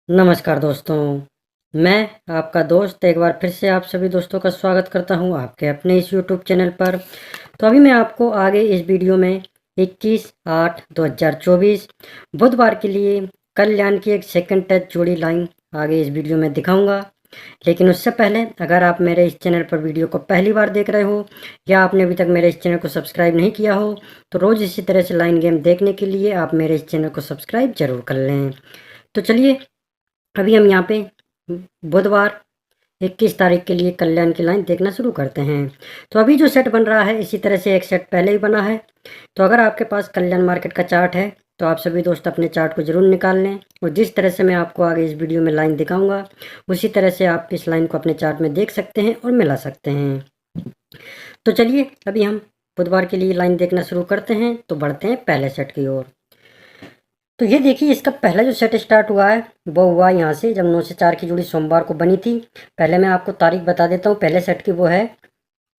नमस्कार दोस्तों, मैं आपका दोस्त एक बार फिर से आप सभी दोस्तों का स्वागत करता हूं आपके अपने इस यूट्यूब चैनल पर। तो अभी मैं आपको आगे इस वीडियो में 21/8/2024 बुधवार के लिए कल्याण की एक सेकंड टच जोड़ी लाइन आगे इस वीडियो में दिखाऊंगा। लेकिन उससे पहले अगर आप मेरे इस चैनल पर वीडियो को पहली बार देख रहे हो या आपने अभी तक मेरे इस चैनल को सब्सक्राइब नहीं किया हो तो रोज़ इसी तरह से लाइन गेम देखने के लिए आप मेरे इस चैनल को सब्सक्राइब जरूर कर लें। तो चलिए अभी हम यहाँ पे बुधवार 21 तारीख के लिए कल्याण की लाइन देखना शुरू करते हैं। तो अभी जो सेट बन रहा है इसी तरह से एक सेट पहले ही बना है। तो अगर आपके पास कल्याण मार्केट का चार्ट है तो आप सभी दोस्त अपने चार्ट को ज़रूर निकाल लें और जिस तरह से मैं आपको आगे इस वीडियो में लाइन दिखाऊंगा उसी तरह से आप इस लाइन को अपने चार्ट में देख सकते हैं और मिला सकते हैं। तो चलिए अभी हम बुधवार के लिए लाइन देखना शुरू करते हैं। तो बढ़ते हैं पहले सेट की ओर। तो ये देखिए इसका पहला जो सेट स्टार्ट हुआ है वो हुआ यहाँ से जब 9 से 4 की जोड़ी सोमवार को बनी थी। पहले मैं आपको तारीख बता देता हूँ पहले सेट की, वो है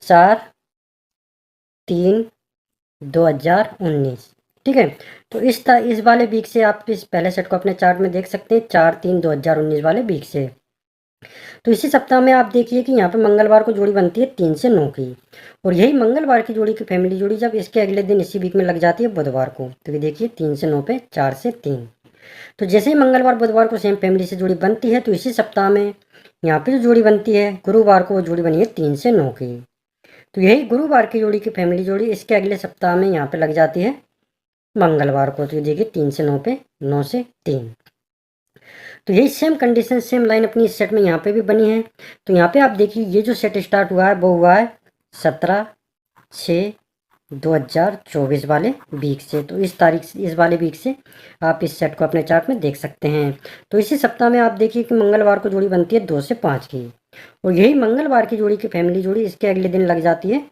4/3/2019। ठीक है, तो इस वाले वीक से आप इस पहले सेट को अपने चार्ट में देख सकते हैं 4/3/2019 वाले वीक से। तो इसी सप्ताह में आप देखिए कि यहाँ पे मंगलवार को जोड़ी बनती है 3 से 9 की, और यही मंगलवार की जोड़ी की फैमिली जोड़ी जब इसके अगले दिन इसी वीक में लग जाती है बुधवार को, तो ये देखिए 3 से 9 पे 4 से 3। तो जैसे ही मंगलवार बुधवार को सेम फैमिली से जोड़ी बनती है तो इसी सप्ताह में यहाँ पे जो जोड़ी बनती है गुरुवार को वो जोड़ी बनी है 3 से 9 की। तो यही गुरुवार की जोड़ी की फैमिली जोड़ी इसके अगले सप्ताह में यहाँ पे लग जाती है मंगलवार को। तो ये देखिए 3 से 9 पे 9 से 3। तो यही सेम कंडीशन सेम लाइन अपनी इस सेट में यहाँ पे भी बनी है। तो यहाँ पे आप देखिए ये जो सेट स्टार्ट हुआ है वो हुआ है 17/6/2024 वाले वीक से। तो इस तारीख से इस वाले वीक से आप इस सेट को अपने चार्ट में देख सकते हैं। तो इसी सप्ताह में आप देखिए कि मंगलवार को जोड़ी बनती है 2 से 5 की, और यही मंगलवार की जोड़ी की फैमिली जोड़ी इसके अगले दिन लग जाती है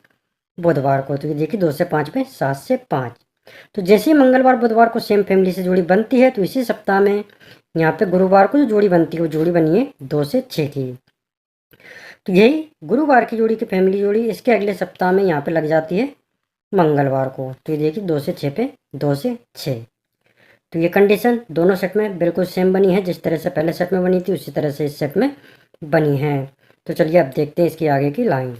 बुधवार को। तो ये देखिए 2 से 5 पे 7 से 5। तो जैसे ही मंगलवार बुधवार को सेम फैमिली से जोड़ी बनती है तो इसी सप्ताह में यहाँ पे गुरुवार को जो जोड़ी बनती है वो जोड़ी बनी है 2 से 6 की। तो यही गुरुवार की जोड़ी की फैमिली जोड़ी इसके अगले सप्ताह में यहाँ पे लग जाती है मंगलवार को। तो ये देखिए 2 से 6 पे 2 से 6। तो ये कंडीशन दोनों सेट में बिल्कुल सेम बनी है, जिस तरह से पहले सेट में बनी थी उसी तरह से इस सेट में बनी है। तो चलिए अब देखते हैं इसकी आगे की लाइन।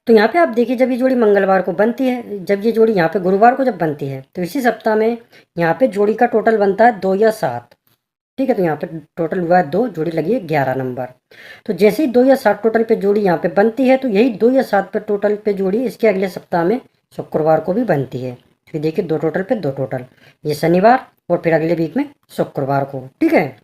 तो यहाँ पे आप देखिए जब ये जोड़ी मंगलवार को बनती है, जब ये जोड़ी यहाँ पे गुरुवार को जब बनती है तो इसी सप्ताह में यहाँ पे जोड़ी का टोटल बनता है 2 या 7। ठीक है, तो यहाँ पे टोटल हुआ है 2, जोड़ी लगी है 11 नंबर। तो जैसे ही 2 या 7 टोटल पे जोड़ी यहाँ पे बनती है तो यही 2 या 7 पे टोटल पे जोड़ी इसके अगले सप्ताह में शुक्रवार को भी बनती है। फिर देखिए 2 टोटल पे 2 टोटल, ये शनिवार और फिर अगले वीक में शुक्रवार को। ठीक है,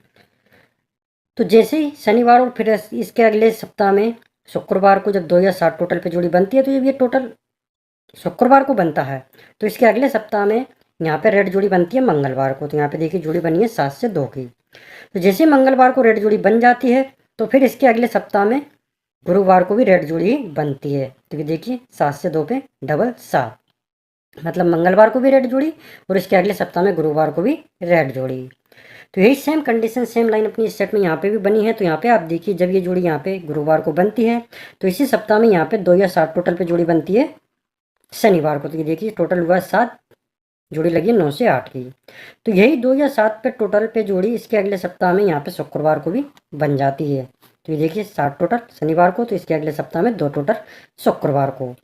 तो जैसे ही शनिवार और फिर इसके अगले सप्ताह में शुक्रवार को जब 2 या 7 टोटल पे जोड़ी बनती है तो जब ये टोटल शुक्रवार को बनता है तो इसके अगले सप्ताह में यहाँ पे रेड जोड़ी बनती है मंगलवार को। तो यहाँ पे देखिए जोड़ी बनी है 7 से 2 की। तो जैसे मंगलवार को रेड जोड़ी बन जाती है तो फिर इसके अगले सप्ताह में गुरुवार को भी रेड जोड़ी बनती है। तो ये देखिए 7 से 2 पे डबल 7, मतलब मंगलवार को भी रेड जोड़ी और इसके अगले सप्ताह में गुरुवार को भी रेड जोड़ी। तो यही सेम कंडीशन सेम लाइन अपनी इस सेट में यहाँ पे भी बनी है। तो यहाँ पे आप देखिए जब ये जोड़ी यहाँ पे गुरुवार को बनती है तो इसी सप्ताह में यहाँ पे 2 या 7 टोटल पे जोड़ी बनती है शनिवार को। तो ये देखिए टोटल हुआ 7, जोड़ी लगी 9 से 8 की। तो यही 2 या 7 पे टोटल पे जोड़ी इसके अगले सप्ताह में यहाँ पे शुक्रवार को भी बन जाती है। तो ये देखिए 7 टोटल शनिवार को, तो इसके अगले सप्ताह में 2 टोटल शुक्रवार को।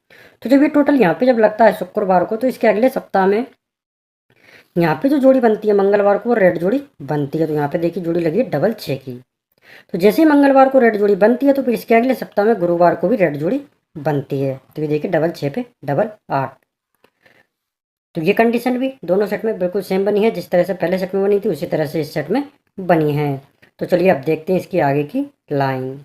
तो जब ये टोटल यहाँ पे जब लगता है शुक्रवार को तो इसके अगले सप्ताह में यहाँ पे जो जोड़ी बनती है मंगलवार को वो रेड जोड़ी बनती है। तो यहाँ पे देखिए जोड़ी लगी है डबल 6 की। तो जैसे ही मंगलवार को रेड जोड़ी बनती है तो फिर इसके अगले सप्ताह में गुरुवार को भी रेड जोड़ी बनती है। तो ये देखिए डबल 6 पे डबल 8। तो ये कंडीशन भी दोनों सेट में बिल्कुल सेम बनी है, जिस तरह से पहले सेट में बनी थी उसी तरह से इस सेट में बनी है। तो चलिए अब देखते हैं इसकी आगे की लाइन।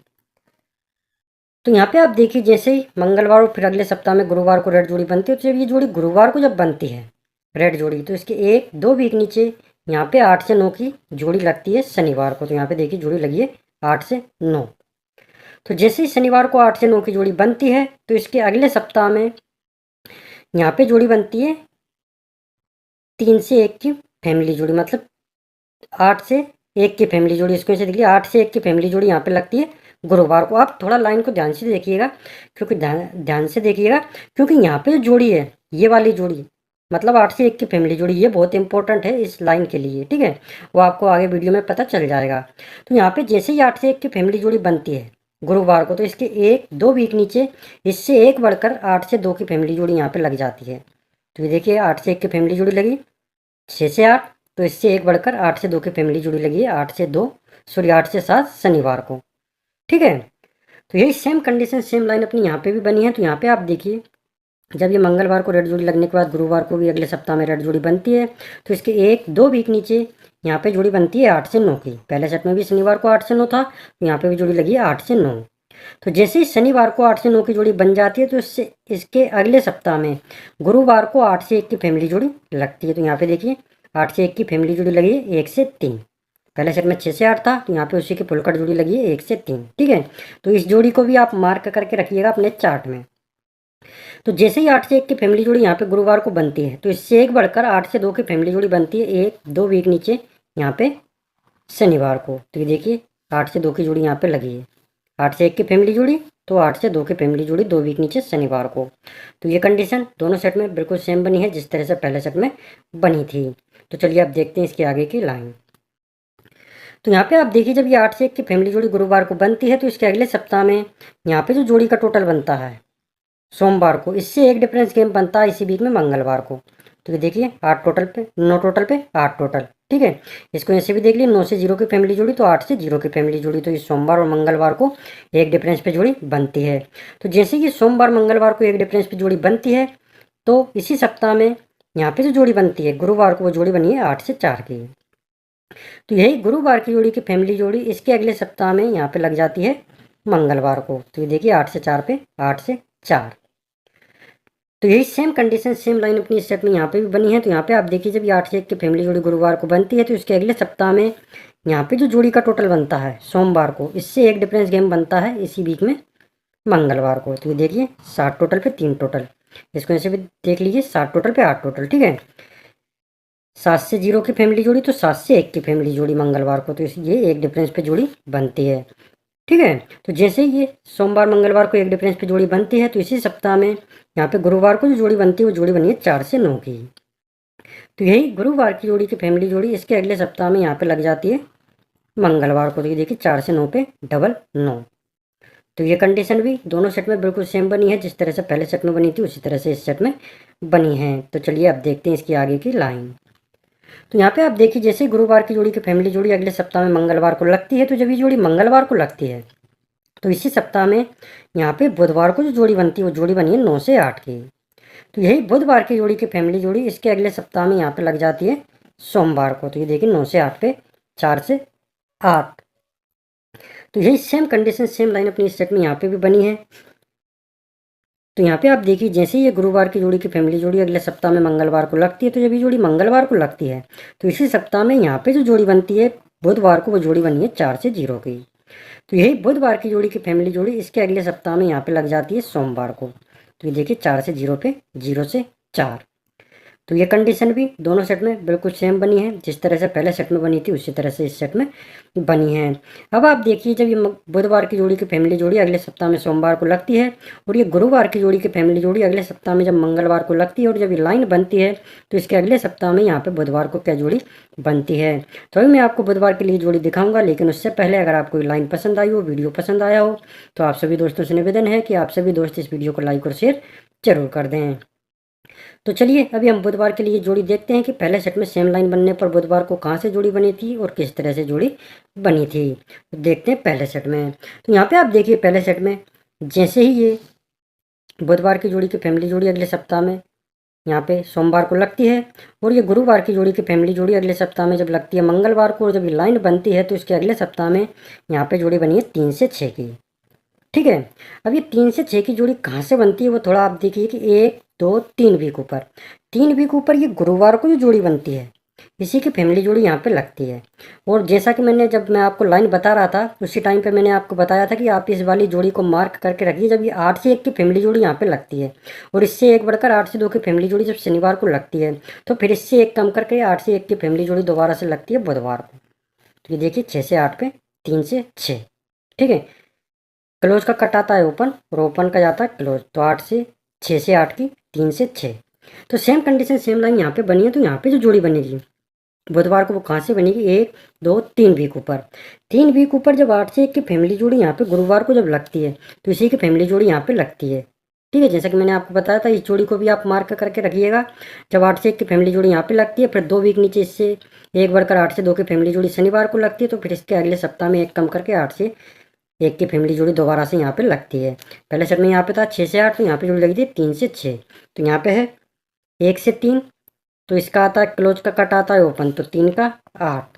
तो यहाँ पे आप देखिए जैसे ही मंगलवार और फिर अगले सप्ताह में गुरुवार को रेड जोड़ी बनती है तो जब ये जोड़ी गुरुवार को जब बनती है रेड जोड़ी तो इसके 1-2 वीक नीचे यहाँ पे 8 से 9 की जोड़ी लगती है शनिवार को। तो यहाँ पे देखिए जोड़ी लगी है 8 से 9। तो जैसे ही शनिवार को 8 से 9 की जोड़ी बनती है तो इसके अगले सप्ताह में यहाँ पे जोड़ी बनती है 3 से 1 की फैमिली जोड़ी, मतलब 8 से 1 की फैमिली जोड़ी। इसको ऐसे देखिए 8 से 1 की फैमिली जोड़ी यहाँ पे लगती है गुरुवार को। आप थोड़ा लाइन को ध्यान से देखिएगा, क्योंकि ध्यान से देखिएगा क्योंकि यहाँ पे जो जोड़ी है ये वाली जोड़ी मतलब 8 से 1 की फैमिली जोड़ी, ये बहुत इंपॉर्टेंट है इस लाइन के लिए, ठीक है। वो आपको आगे वीडियो में पता चल जाएगा। तो यहाँ पे जैसे ही 8 से 1 की फैमिली जोड़ी बनती है गुरुवार को, तो इसके 1-2 वीक नीचे इससे एक बढ़कर 8 से 2 की फैमिली जोड़ी यहाँ पे लग जाती है। तो ये देखिए 8 से 1 की फैमिली जोड़ी लगी, 6 से 8, तो इससे एक बढ़कर 8 से 2 की फैमिली जोड़ी लगी है 8 से 2, सॉरी 8 से 7 शनिवार को, ठीक है। तो यही सेम कंडीशन सेम लाइन अपनी यहाँ पे भी बनी है। तो यहाँ पे आप देखिए जब ये मंगलवार को रेड जोड़ी लगने के बाद गुरुवार को भी अगले सप्ताह में रेड जोड़ी बनती है, तो इसके 1-2 वीक नीचे यहाँ पे जोड़ी बनती है 8 से 9 की। पहले सेट में भी शनिवार को 8 से 9 था, तो यहाँ पे भी जोड़ी लगी है 8 से 9। तो जैसे ही शनिवार को 8 से 9 की जोड़ी बन जाती है, तो इससे इसके अगले सप्ताह में गुरुवार को 8 से 1 की फैमिली जोड़ी लगती है। तो यहाँ पे देखिए 8 से 1 की फैमिली जोड़ी लगी है 1 से 3। पहले सेट में 6 से 8 था, तो यहाँ पे उसी की फुल कट जोड़ी लगी है 1 से 3, ठीक है। तो इस जोड़ी को भी आप मार्क करके रखिएगा अपने चार्ट में। तो जैसे ही 8 से 1 की फैमिली जोड़ी यहाँ पे गुरुवार को बनती है, तो इससे एक बढ़कर 8 से 2 की फैमिली जोड़ी बनती है 1-2 वीक नीचे यहाँ पे शनिवार को। तो ये देखिए 8 से 2 की जोड़ी यहाँ पे लगी है, 8 से 1 की फैमिली जोड़ी, तो 8 से 2 की फैमिली जोड़ी 2 वीक नीचे शनिवार को। तो ये कंडीशन दोनों सेट में बिल्कुल सेम बनी है जिस तरह से पहले सेट में बनी थी। तो चलिए अब देखते हैं इसके आगे की लाइन। तो यहाँ पे आप देखिए जब ये 8 से 1 की फैमिली जोड़ी गुरुवार को बनती है, तो इसके अगले सप्ताह में यहाँ पे जो जोड़ी का टोटल बनता है सोमवार को, इससे एक डिफरेंस गेम बनता है इसी वीक में मंगलवार को। तो ये देखिए 8 टोटल पे 9 टोटल पे 8 टोटल, ठीक है। इसको ऐसे भी देख लिए 9 से 0 की फैमिली जोड़ी, तो 8 से 0 की फैमिली जोड़ी, तो ये सोमवार और मंगलवार को एक डिफरेंस पे जोड़ी बनती है। तो जैसे कि सोमवार मंगलवार को एक डिफरेंस पे जोड़ी बनती है, तो इसी सप्ताह में यहाँ पे जो जोड़ी बनती है गुरुवार को, वो जोड़ी बनी है 8 से 4 की। तो यही गुरुवार की जोड़ी की फैमिली जोड़ी इसके अगले सप्ताह में यहाँ पे लग जाती है मंगलवार को। तो ये देखिए 8 से 4 पे 8 से 4। तो यही सेम कंडीशन सेम लाइन अपनी इस सेट में यहाँ पे भी बनी है। तो यहाँ पे आप देखिए जब ये 8 से 1 की फैमिली जोड़ी गुरुवार को बनती है, तो इसके अगले सप्ताह में यहाँ पे जो जोड़ी का टोटल बनता है सोमवार को, इससे एक डिफरेंस गेम बनता है इसी वीक में मंगलवार को। तो ये देखिए 7 टोटल पे 3 टोटल, इसको ऐसे भी देख लीजिए 7 टोटल पे 8 टोटल, ठीक है। 7 से 0 की फैमिली जोड़ी, तो 7 से 1 की फैमिली जोड़ी मंगलवार को, तो ये एक डिफरेंस पे जोड़ी बनती है, ठीक है। तो जैसे ये सोमवार मंगलवार को एक डिफरेंस पे जोड़ी बनती है, तो इसी सप्ताह में यहाँ पे गुरुवार को जो जोड़ी बनती है वो जोड़ी बनी है 4 से 9 की। तो यही गुरुवार की जोड़ी की फैमिली जोड़ी इसके अगले सप्ताह में यहाँ पे लग जाती है मंगलवार को। तो ये देखिए 4 से 9 पे 9। तो ये कंडीशन भी दोनों सेट में बिल्कुल सेम बनी है, जिस तरह से पहले सेट में बनी थी उसी तरह से इस सेट में बनी है। तो चलिए अब देखते हैं इसकी आगे की लाइन। तो यहाँ पे आप देखिए जैसे गुरुवार की जोड़ी की फैमिली जोड़ी अगले सप्ताह में मंगलवार को लगती है, तो जब ये जोड़ी मंगलवार को लगती है, तो इसी सप्ताह में यहाँ पे बुधवार को जो जोड़ी बनती है वो जोड़ी बनी है 9 से 8 की। तो यही बुधवार की जोड़ी की फैमिली जोड़ी इसके अगले सप्ताह में यहाँ पे लग जाती है सोमवार को। तो ये देखिए 9 से 8 पे 4 से 8। तो यही सेम कंडीशन सेम लाइन अपनी इस सेट में यहाँ पे भी बनी है। तो यहाँ पे आप देखिए जैसे ही ये गुरुवार की जोड़ी की फैमिली जोड़ी अगले सप्ताह में मंगलवार को लगती है, तो जब ये जोड़ी मंगलवार को लगती है, तो इसी सप्ताह में यहाँ पे जो जोड़ी बनती है बुधवार को, वो जोड़ी बनी है 4 से 0 की। तो यही बुधवार की जोड़ी की फैमिली जोड़ी इसके अगले सप्ताह में यहाँ पे लग जाती है सोमवार को। तो ये देखिए 4 से 0 पे 0 से 4। तो ये कंडीशन भी दोनों सेट में बिल्कुल सेम बनी है, जिस तरह से पहले सेट में बनी थी उसी तरह से इस सेट में बनी है। अब आप देखिए जब ये बुधवार की जोड़ी की फैमिली जोड़ी अगले सप्ताह में सोमवार को लगती है, और ये गुरुवार की जोड़ी की फैमिली जोड़ी अगले सप्ताह में जब मंगलवार को लगती है, और जब ये लाइन बनती है, तो इसके अगले सप्ताह में यहाँ पे बुधवार को क्या जोड़ी बनती है। तो अभी मैं आपको बुधवार के लिए जोड़ी दिखाऊंगा, लेकिन उससे पहले अगर आपको लाइन पसंद आई हो, वीडियो पसंद आया हो, तो आप सभी दोस्तों से निवेदन है कि आप सभी दोस्त इस वीडियो को लाइक और शेयर जरूर कर दें। तो चलिए अभी हम बुधवार के लिए जोड़ी देखते हैं कि पहले सेट में सेम लाइन बनने पर बुधवार को कहाँ से जोड़ी बनी थी और किस तरह से जोड़ी बनी थी। तो देखते हैं पहले सेट में। तो यहाँ पे आप देखिए पहले सेट में जैसे ही ये बुधवार की जोड़ी की फैमिली जोड़ी अगले सप्ताह में यहाँ पे सोमवार को लगती है, और ये गुरुवार की जोड़ी की फैमिली जोड़ी अगले सप्ताह में जब लगती है मंगलवार को, और जब ये लाइन बनती है, तो इसके अगले सप्ताह में यहाँ पे जोड़ी बनी है 3 से 6 की, ठीक है। अब ये 3 से 6 की जोड़ी कहाँ से बनती है वो थोड़ा आप देखिए कि 1-2-3 वीक ऊपर, 3 वीक ऊपर ये गुरुवार को जो जोड़ी बनती है इसी की फैमिली जोड़ी यहाँ पे लगती है। और जैसा कि मैंने जब मैं आपको लाइन बता रहा था उसी टाइम पे मैंने आपको बताया था कि आप इस वाली जोड़ी को मार्क करके रखिए जब ये 8 से 1 की फैमिली जोड़ी यहाँ पे लगती है, और इससे एक बढ़कर 8 से 2 की फैमिली जोड़ी जब शनिवार को लगती है, तो फिर इससे एक कम करके 8 से 1 की फैमिली जोड़ी दोबारा से लगती है बुधवार को। तो ये देखिए 6 से 8 पे 3 से 6, ठीक है। क्लोज का कट आता है ओपन और ओपन का जाता है क्लोज, तो 8 से 6 से 8 की 3 से 6। तो सेम कंडीशन सेम लाइन यहाँ पे बनी है, तो यहाँ पे जो जोड़ी बनेगी बुधवार को वो कहाँ से बनेगी, 1 2 3 वीक ऊपर। 3 वीक ऊपर जब 8 से 1 की फैमिली जोड़ी यहाँ पे गुरुवार को जब लगती है तो इसी की फैमिली जोड़ी यहाँ पे लगती है। ठीक है, जैसा कि मैंने आपको बताया था, इस जोड़ी को भी आप मार्क करके रखिएगा। जब 8 से 1 की फैमिली जोड़ी यहाँ पे लगती है, फिर 2 वीक नीचे इससे एक बढ़कर 8 से 2 की फैमिली जोड़ी शनिवार को लगती है, तो फिर इसके अगले सप्ताह में एक कम करके 8 से 1 की फैमिली जोड़ी दोबारा से यहाँ पे लगती है। पहले सेट में यहाँ पे था 6 से 8, तो यहाँ पे जोड़ी लगी थी 3 से 6, तो यहाँ पे है 1 से 3, तो इसका आता है क्लोज का कट आता है ओपन, तो 3 का 8,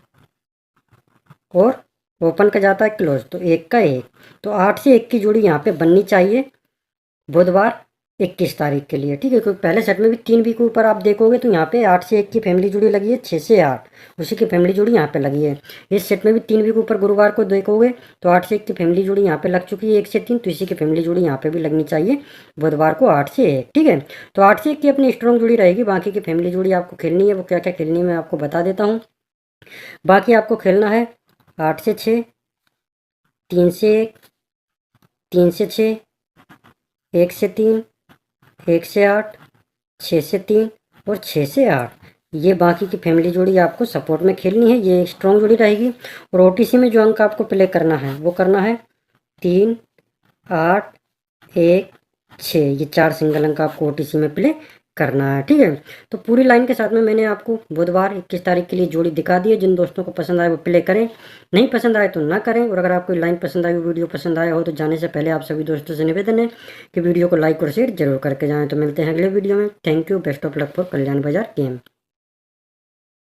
और ओपन का जाता है क्लोज, तो 1 का 1, तो 8 से 1 की जोड़ी यहाँ पे बननी चाहिए बुधवार 21 तारीख के लिए। ठीक है, क्योंकि पहले सेट में भी 3 वीक ऊपर आप देखोगे तो यहाँ पे 8 से 1 की फैमिली जोड़ी लगी है, 6 से 8 उसी की फैमिली जोड़ी यहाँ पे लगी है। इस सेट में भी 3 वीक ऊपर गुरुवार को देखोगे तो 8 से 1 की फैमिली जोड़ी यहाँ पे लग चुकी है 1 से 3, तो इसी की फैमिली जोड़ी यहाँ पे भी लगनी चाहिए बुधवार को 8 से 1। ठीक है, तो 8 से 1 की अपनी स्ट्रॉन्ग जोड़ी रहेगी, बाकी की फैमिली जोड़ी आपको खेलनी है, वो क्या क्या खेलनी है मैं आपको बता देता हूँ। बाकी आपको खेलना है 8 से 6, 3 से 1, 3 से 6, 1 से 3, 1 से 8, 6 से 3 और 6 से 8, ये बाकी की फैमिली जोड़ी आपको सपोर्ट में खेलनी है, ये स्ट्रॉन्ग जोड़ी रहेगी। और ओटीसी में जो अंक आपको प्ले करना है वो करना है 3 8 1 6, ये 4 सिंगल अंक आपको ओटीसी में प्ले करना है। ठीक है, तो पूरी लाइन के साथ में मैंने आपको बुधवार 21 तारीख के लिए जोड़ी दिखा दी है। जिन दोस्तों को पसंद आए वो प्ले करें, नहीं पसंद आए तो ना करें। और अगर आपको लाइन पसंद आई, वीडियो पसंद आया हो, तो जाने से पहले आप सभी दोस्तों से निवेदन है कि वीडियो को लाइक और शेयर जरूर करके जाएं। तो मिलते हैं अगले वीडियो में। Thank you, best of luck for Kalyan Bazar game.